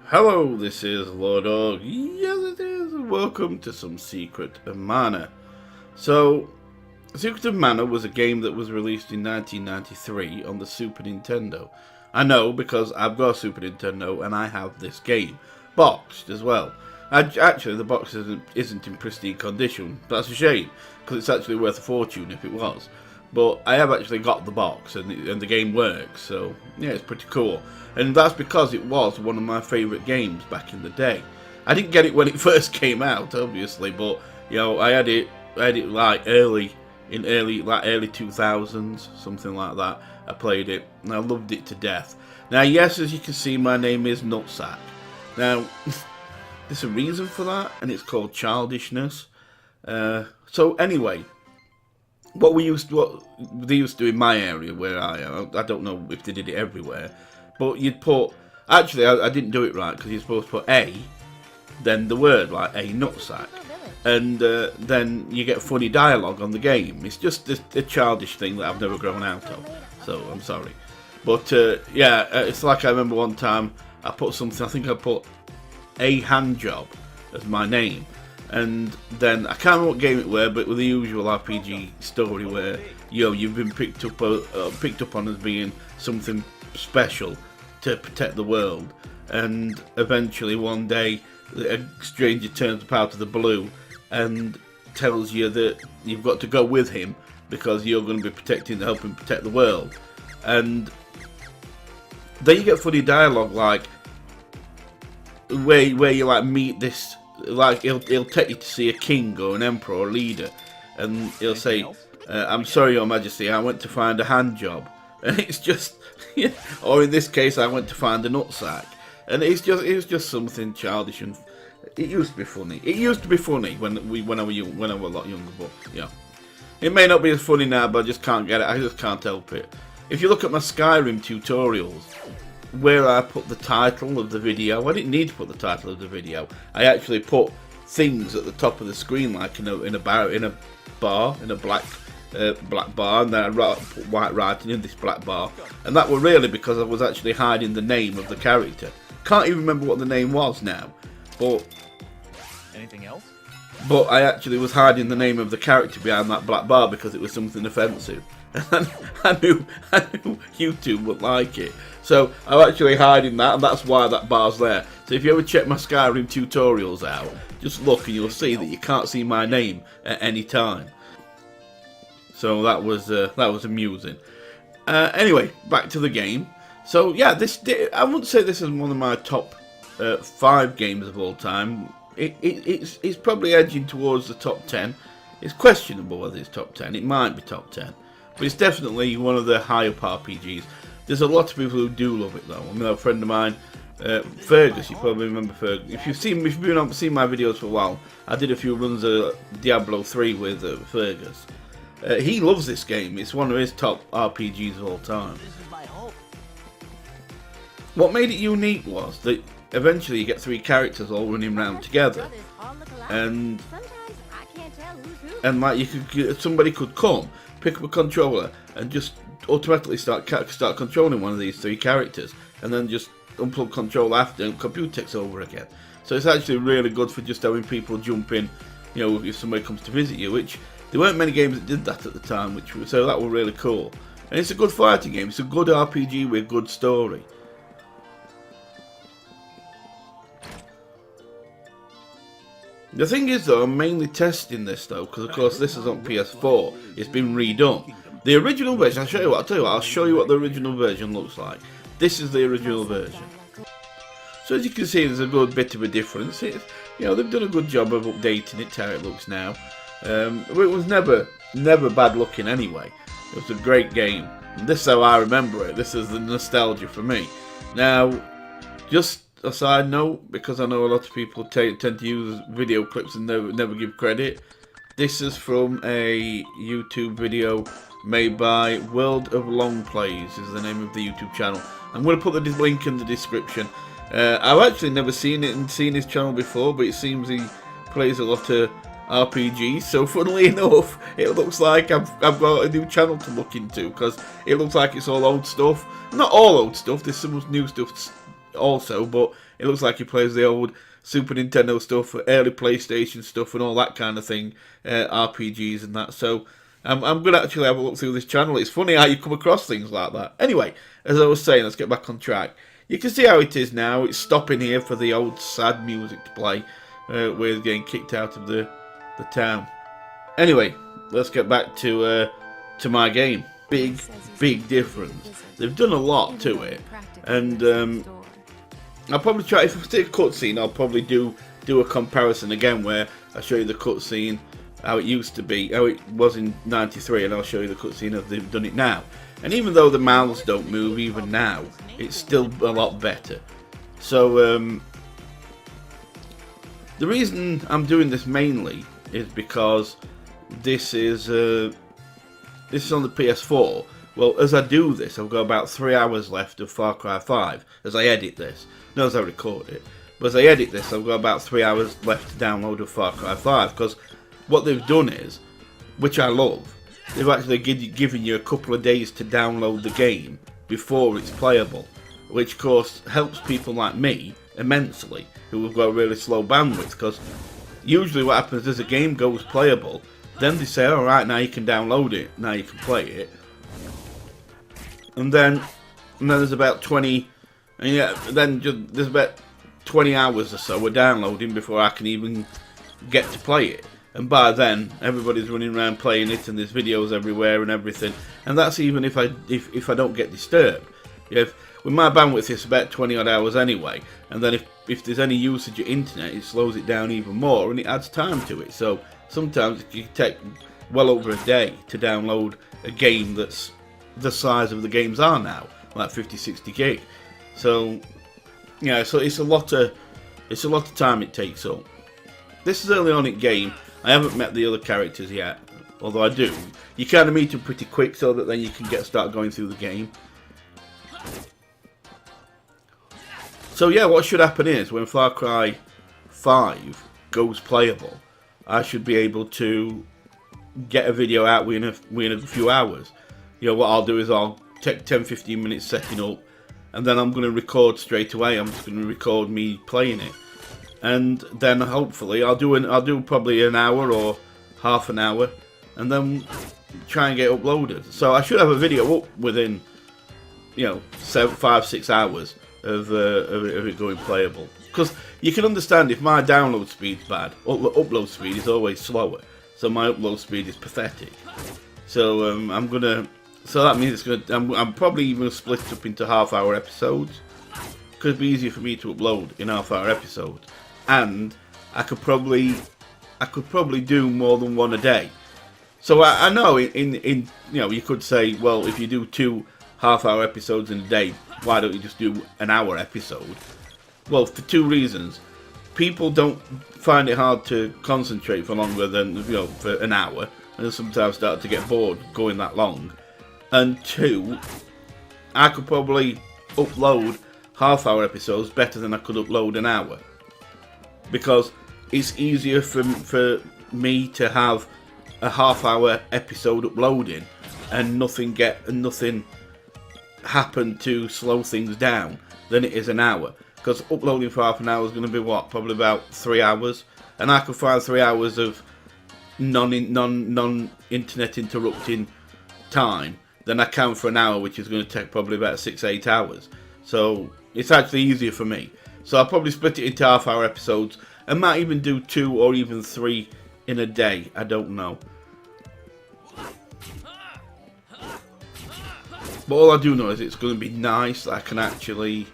Hello, this is LordUg. Yes, it is. Welcome to some Secret of Mana. So, Secret of Mana was a game that was released in 1993 on the Super Nintendo. I know because I've got a Super Nintendo and I have this game boxed as well. Actually, the box isn't in pristine condition. That's a shame because it's actually worth a fortune if it was. But I have actually got the box and the game works, so yeah, it's pretty cool. And that's because it was one of my favourite games back in the day. I didn't get it when it first came out, obviously, but you know, I had it like early 2000s, something like that. I played it and I loved it to death. Now, yes, as you can see, my name is Nutsack. Now, there's a reason for that, and it's called childishness. So anyway. What they used to do in my area where I am, I don't know if they did it everywhere, but you'd put, actually I didn't do it right because you're supposed to put A, then the word like a nutsack, and then you get funny dialogue on the game. It's just a childish thing that I've never grown out of, so I'm sorry. But yeah, it's like I remember one time I put something, I think I put a hand job as my name. And then I can't remember what game it were, but with the usual RPG story where you've been picked up on as being something special to protect the world, and eventually one day a stranger turns up out of the blue and tells you that you've got to go with him because you're going to be helping protect the world, and then you get funny dialogue like where you like meet this. Like he'll take you to see a king or an emperor or leader, and he'll say, "I'm sorry, Your Majesty, I went to find a hand job," and it's just, or in this case, I went to find a nutsack, and it was just something childish, and it used to be funny. It used to be funny when I was a lot younger, but yeah, it may not be as funny now, but I just can't get it. I just can't help it. If you look at my Skyrim tutorials, where I put the title of the video, I didn't need to put the title of the video. I actually put things at the top of the screen, like in a black bar, and then I put white writing in this black bar, and that were really because I was actually hiding the name of the character. Can't even remember what the name was now, but anything else? But I actually was hiding the name of the character behind that black bar because it was something offensive. And I knew YouTube would like it. So I'm actually hiding that, and that's why that bar's there. So if you ever check my Skyrim tutorials out, just look and you'll see that you can't see my name at any time. So that was amusing. Anyway, back to the game. So yeah, I wouldn't say this is one of my top 5 games of all time. It's probably edging towards the top 10. It's questionable whether it's top 10. It might be top 10. But it's definitely one of the high up RPGs. There's a lot of people who do love it though. I mean, a friend of mine, Fergus, you probably remember Fergus. If you've seen my videos for a while, I did a few runs of Diablo 3 with Fergus. He loves this game. It's one of his top RPGs of all time. What made it unique was that eventually you get 3 characters all running around together, and like somebody could come, pick up a controller, and just automatically start controlling one of these 3 characters, and then just unplug control after, and computer takes over again. So it's actually really good for just having people jump in, if somebody comes to visit you, which there weren't many games that did that at the time, so that was really cool. And it's a good fighting game. It's a good RPG with a good story. The thing is though, I'm mainly testing this though, because of course this is on PS4, it's been redone. The original version, I'll show you what the original version looks like. This is the original version. So as you can see, there's a good bit of a difference. They've done a good job of updating it to how it looks now. It was never bad looking anyway. It was a great game. And this is how I remember it. This is the nostalgia for me. Now, just a side note, because I know a lot of people tend to use video clips and never give credit. This is from a YouTube video made by LordUg Plays, is the name of the YouTube channel. I'm going to put the link in the description. I've actually never seen his channel before, but it seems he plays a lot of RPGs. So funnily enough, it looks like I've got a new channel to look into, because it looks like it's all old stuff. Not all old stuff. There's some new stuff also, but it looks like he plays the old Super Nintendo stuff, early PlayStation stuff, and all that kind of thing, RPGs and that. So I'm going to actually have a look through this channel. It's funny how you come across things like that. Anyway, as I was saying, let's get back on track. You can see how it is now. It's stopping here for the old sad music to play, with getting kicked out of the town. Anyway, let's get back to my game. Big difference. They've done a lot to it, and I'll probably try, if I see a cutscene, I'll probably do a comparison again where I show you the cutscene how it used to be, how it was in '93, and I'll show you the cutscene as they've done it now. And even though the mouths don't move even now, it's still a lot better. So the reason I'm doing this mainly is because this is on the PS4. Well, as I do this, I've got about 3 hours left of Far Cry 5 as I edit this. Not as I record it, but as I edit this, I've got about 3 hours left to download of Far Cry 5, because what they've done is, which I love, they've actually given you a couple of days to download the game before it's playable, which of course helps people like me immensely, who have got really slow bandwidth, because usually what happens is a game goes playable, then they say, alright, now you can download it, now you can play it, and then there's about 20, and yeah, then there's about 20 hours or so of downloading before I can even get to play it. And by then, everybody's running around playing it, and there's videos everywhere and everything. And that's even if I don't get disturbed. With my bandwidth, it's about 20 odd hours anyway. And then if there's any usage of internet, it slows it down even more, and it adds time to it. So sometimes it can take well over a day to download a game that's the size of the games are now, like 50, 60 gig. So yeah, so it's a lot of time it takes up. This is early on in game. I haven't met the other characters yet, although I do. You kind of meet them pretty quick so that then you can start going through the game. So yeah, what should happen is when Far Cry 5 goes playable, I should be able to get a video out within a few hours. You know, what I'll do is I'll take 10-15 minutes setting up, and then I'm going to record straight away. I'm just going to record me playing it. And then hopefully I'll do probably an hour or half an hour, and then try and get uploaded. So I should have a video up within, 5-6 hours of it going playable. Because you can understand if my download speed's bad, upload speed is always slower. So my upload speed is pathetic. So so that means I'm probably even split up into half-hour episodes. Because it'd be easier for me to upload in half-hour episodes. And I could probably do more than one a day. So I know you could say, well, if you do 2 half-hour episodes in a day, why don't you just do an hour episode? Well, for 2 reasons. People don't find it hard to concentrate for longer than for an hour, and sometimes start to get bored going that long. And 2, I could probably upload half-hour episodes better than I could upload an hour. Because it's easier for me to have a half-hour episode uploading and nothing happen to slow things down than it is an hour. Because uploading for half an hour is going to be probably about 3 hours, and I could find 3 hours of non-internet interrupting time than I can for an hour, which is going to take probably about 6-8 hours. So it's actually easier for me. So I'll probably split it into half-hour episodes, and might even do 2 or even 3 in a day. I don't know. But all I do know is it's going to be nice that I can actually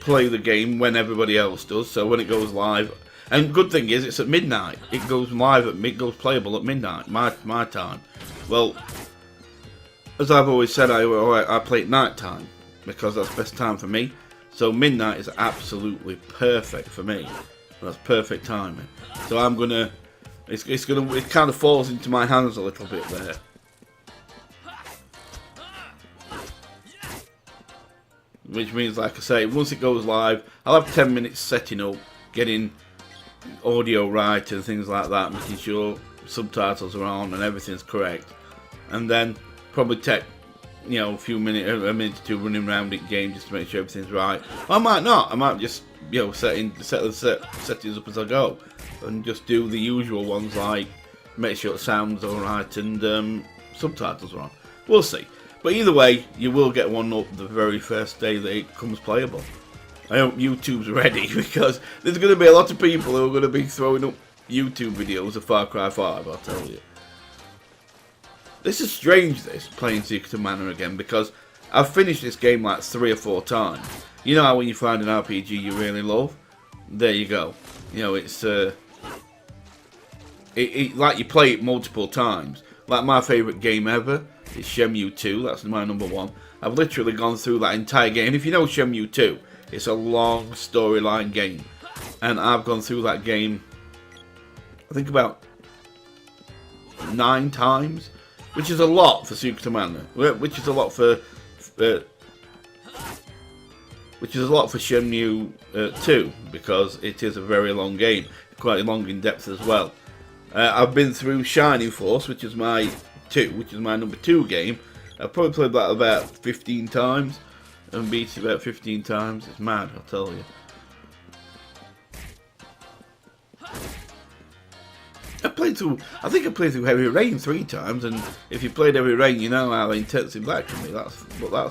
play the game when everybody else does. So when it goes live, and good thing is it's at midnight. It goes live it goes playable at midnight, my time. Well, as I've always said, I play at night time because that's the best time for me. So midnight is absolutely perfect for me. That's perfect timing. So I'm gonna, it kind of falls into my hands a little bit there. Which means, like I say, once it goes live, I'll have 10 minutes setting up, getting audio right and things like that, making sure subtitles are on and everything's correct. And then probably take you know, a minute or two running around it game just to make sure everything's right. Or I might not. I might just, you know, set settings up as I go, and just do the usual ones like make sure the sound's alright and subtitles are on. We'll see. But either way, you will get one up the very first day that it comes playable. I hope YouTube's ready, because there's going to be a lot of people who are going to be throwing up YouTube videos of Far Cry 5, I'll tell you. This is strange, this, playing Secret of Mana again, because I've finished this game like 3 or 4 times. You know how when you find an RPG you really love? There you go. You know, it's like you play it multiple times. Like my favourite game ever is Shenmue 2, that's my number 1. I've literally gone through that entire game. If you know Shenmue 2, it's a long storyline game. And I've gone through that game, I think about 9 times. Which is a lot for Secret of Mana. Which is a lot for Shenmue 2, because it is a very long game, quite long in depth as well. I've been through Shining Force, which is my number 2 game. I've probably played that about 15 times and beat it about 15 times. It's mad, I'll tell you. I think I played through Heavy Rain 3 times, and if you played Heavy Rain, you know how intensive that can be. That's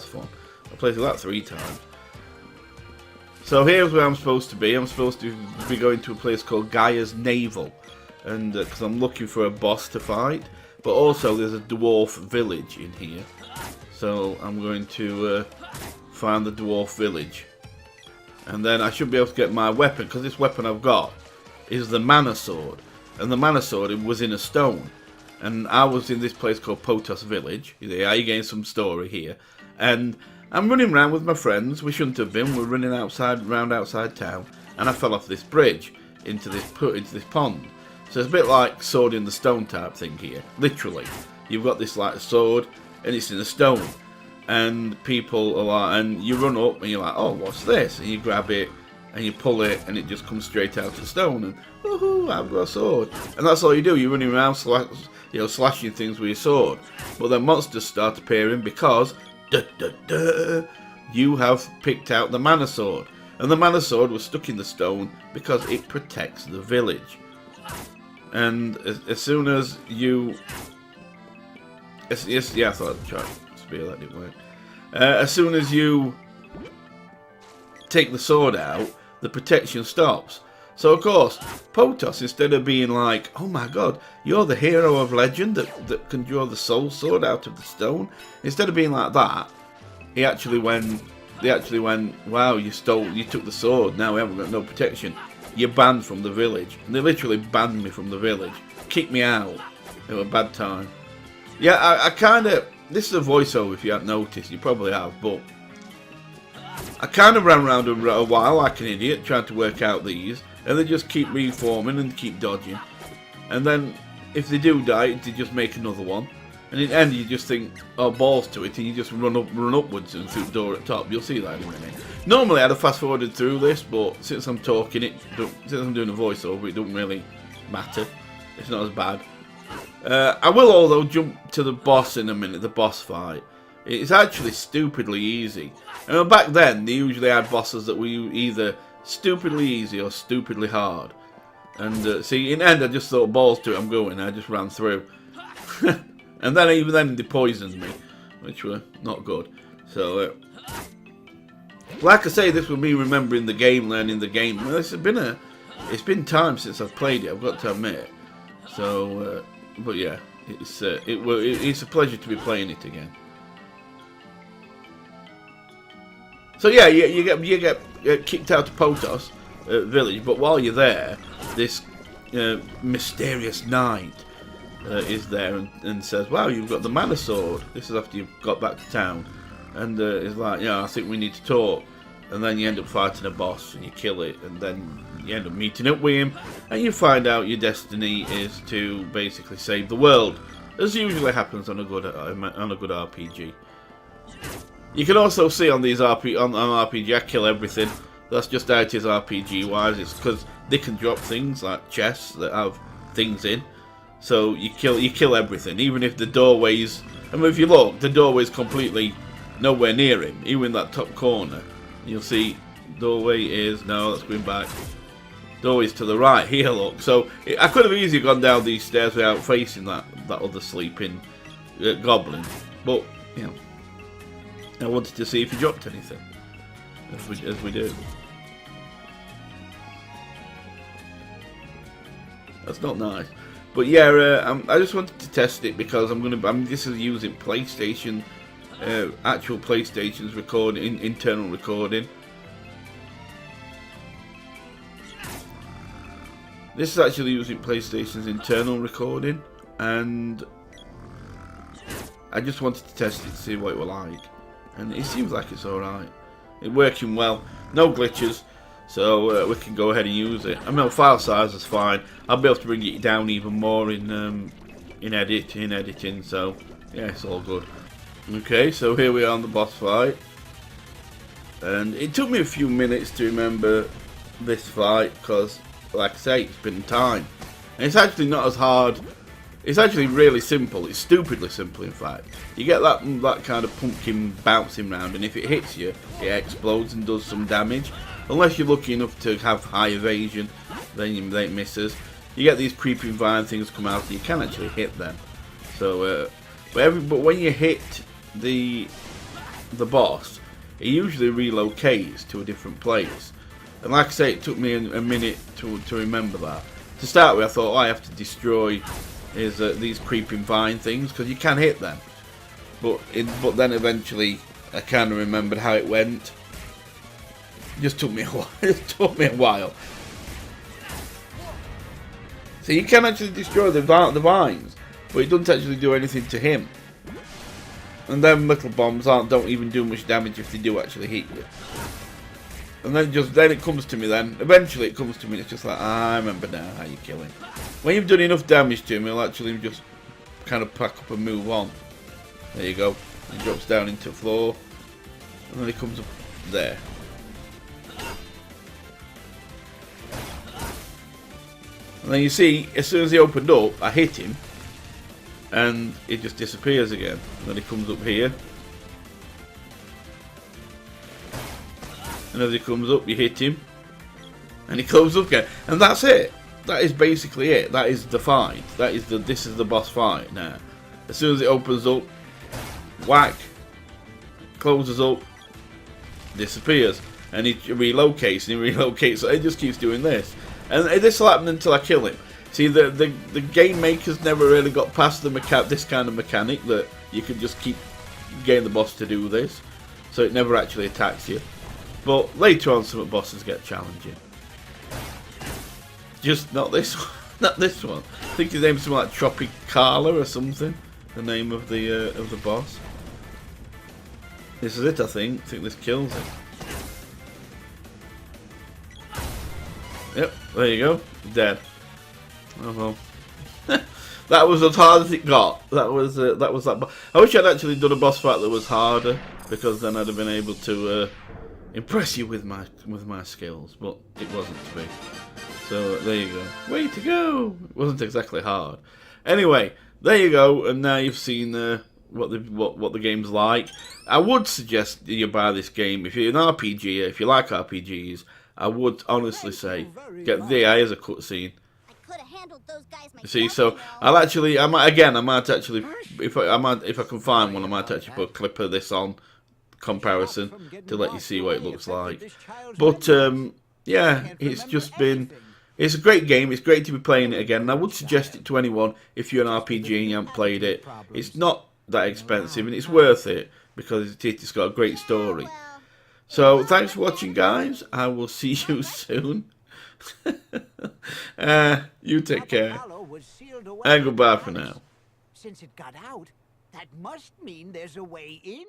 fun. I played through that 3 times. So here's where I'm supposed to be. I'm supposed to be going to a place called Gaia's Navel, and because I'm looking for a boss to fight. But also there's a dwarf village in here, so I'm going to find the dwarf village, and then I should be able to get my weapon, because this weapon I've got is the Mana Sword. And the Mana Sword, it was in a stone. And I was in this place called Potos Village. Yeah, you getting some story here. And I'm running around with my friends. We shouldn't have been. We're running round outside town. And I fell off this bridge into this pond. So it's a bit like Sword in the Stone type thing here. Literally. You've got this like sword, and it's in a stone. And people are like, and you run up and you're like, oh, what's this? And you grab it. And you pull it, and it just comes straight out of the stone, and woohoo, I've got a sword. And that's all you do. You're running around, slashing things with your sword. But then monsters start appearing because you have picked out the Mana Sword, and the Mana Sword was stuck in the stone because it protects the village. And as soon as you, I thought I'd try to spear, that didn't work. As soon as you take the sword out, the protection stops. So of course, Potos, instead of being like, oh my god, you're the hero of legend that can draw the soul sword out of the stone, instead of being like that, they actually went, wow, you took the sword, now we haven't got no protection. You're banned from the village. And they literally banned me from the village. Kicked me out. It was a bad time. Yeah, I kind of, this is a voiceover if you haven't noticed, you probably have, but I kind of ran around a while like an idiot trying to work out these, and they just keep reforming and keep dodging. And then if they do die, they just make another one. And in the end, you just think, oh, balls to it, and you just run upwards and through the door at the top. You'll see that in a minute. Normally, I'd have fast forwarded through this, but since I'm talking since I'm doing a voiceover, it doesn't really matter. It's not as bad. I will, although, jump to the boss in a minute, the boss fight. It's actually stupidly easy. And back then, they usually had bosses that were either stupidly easy or stupidly hard. And see, in the end, I just thought, balls to it, I'm going. I just ran through. And then, even then, they poisoned me, which were not good. So, like I say, this was me remembering the game, learning the game. Well, it's been time since I've played it, I've got to admit. So, but yeah, it's a pleasure to be playing it again. So yeah, you get kicked out of Potos village, but while you're there, this mysterious knight is there and says, "Wow, you've got the Mana Sword." This is after you've got back to town, and is like, "Yeah, I think we need to talk." And then you end up fighting a boss, and you kill it, and then you end up meeting up with him, and you find out your destiny is to basically save the world, as usually happens on a good RPG. You can also see on these on RPG, I kill everything. That's just how it is RPG wise. It's because they can drop things like chests that have things in. So you kill everything, even if the doorways And if you look, the doorway is completely nowhere near him, even in that top corner. You'll see doorway is, no, that's going back. Doorway's to the right here, look. So I could have easily gone down these stairs without facing that other sleeping goblin. But, you know, I wanted to see if he dropped anything, as we do. That's not nice. But yeah, I just wanted to test it because this is using PlayStation, actual PlayStation's recording, internal recording. This is actually using PlayStation's internal recording, and I just wanted to test it to see what it was like, and it seems like it's alright. It's working well, no glitches, so we can go ahead and use it. I mean, file size is fine. I'll be able to bring it down even more in editing. So yeah, it's all good. Okay, so here we are on the boss fight, and it took me a few minutes to remember this fight because, like I say, it's been time, and it's actually not as hard. It's actually really simple. It's stupidly simple, in fact. You get that kind of pumpkin bouncing round, and if it hits you, it explodes and does some damage. Unless you're lucky enough to have high evasion, then it misses. You get these creeping vine things come out, and you can actually hit them. So, but when you hit the boss, it usually relocates to a different place. And like I say, it took me a minute to remember that. To start with, I thought, I have to destroy these creeping vine things, because you can hit them. But then eventually, I kind of remembered how it went. It just took me a while. So you can actually destroy the vines, but it doesn't actually do anything to him. And then little bombs don't even do much damage if they do actually hit you. And then it comes to me then. Eventually it comes to me and it's just like, I remember now how you kill him. When you've done enough damage to him, he'll actually just kind of pack up and move on. There you go. He drops down into the floor. And then he comes up there. And then you see, as soon as he opened up, I hit him. And it just disappears again. And then he comes up here. And as he comes up, you hit him. And he comes up again. And that's it. That is basically it. That is the fight. This is the boss fight now. As soon as it opens up, whack, closes up, disappears. And he relocates and he relocates. So it just keeps doing this. And this will happen until I kill him. See, the game makers never really got past this kind of mechanic that you can just keep getting the boss to do this. So it never actually attacks you. But later on, some bosses get challenging. Just not this one. Not this one. I think his name's something like Tropicala or something. The name of the boss. This is it, I think. I think this kills him. Yep, there you go. Dead. Oh well. That was as hard as it got. That was that. I wish I'd actually done a boss fight that was harder, because then I'd have been able to impress you with my skills. But it wasn't to be. So there you go. Way to go! It wasn't exactly hard. Anyway, there you go. And now you've seen what the game's like. I would suggest that you buy this game if you're an RPG. If you like RPGs, I would honestly say get the as a cutscene. You see, so I might actually, if I can find one, I might actually put a clip of this on comparison to let you see what it looks like. But yeah, it's a great game. It's great to be playing it again, and I would suggest it to anyone if you're an RPG and you haven't played it. It's not that expensive, and it's worth it because it's got a great story. So thanks for watching, guys. I will see you soon. You take care. And goodbye for now. Since it got out, that must mean there's a way in.